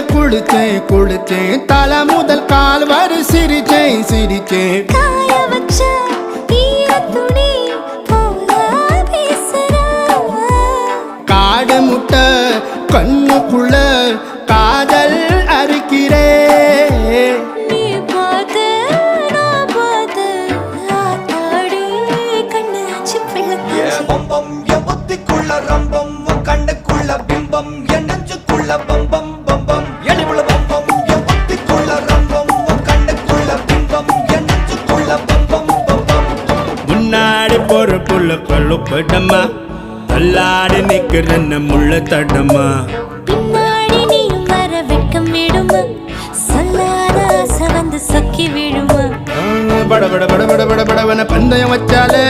குளிச்சேன் குளிச்சேன் தலை முதல் கால் வரை சிரிச்சேன் சிரிச்சேன் காய வச்ச ஈரத்துணி போல பேசுறா காடு முட்டை கண்ணுக்குள்ள காதல் அறுக்கிறே நீ பார்த்து நான் பார்த்து ஆத்தாடி கண்ணாச்சு பிள்ளை பம்பம் என் புத்திக்குள்ள ரம்பம் உன் கண்ணுக்குள்ள பிம்பம் என் நெஞ்சுக்குள்ள பம்பம் பம்பம் எளிவுள்ள பம்பம் என் புத்திக்குள்ள ரம்பம் உன் கண்ணுக்குள்ள பிம்பம் என் நெஞ்சுக்குள்ள பம்பம் பம்பம் முன்னாடி போற புள்ள கழுப்படமா தள்ளாடி நிக்கிறன்ன முள்ள தடமா பின்னாடி நீயும் வர வெட்கம் விடுமா சொல்லாத ஆசை வந்து சொக்கி விடுமா பட பட பட பட பட படவன பந்தயம் வச்சாலே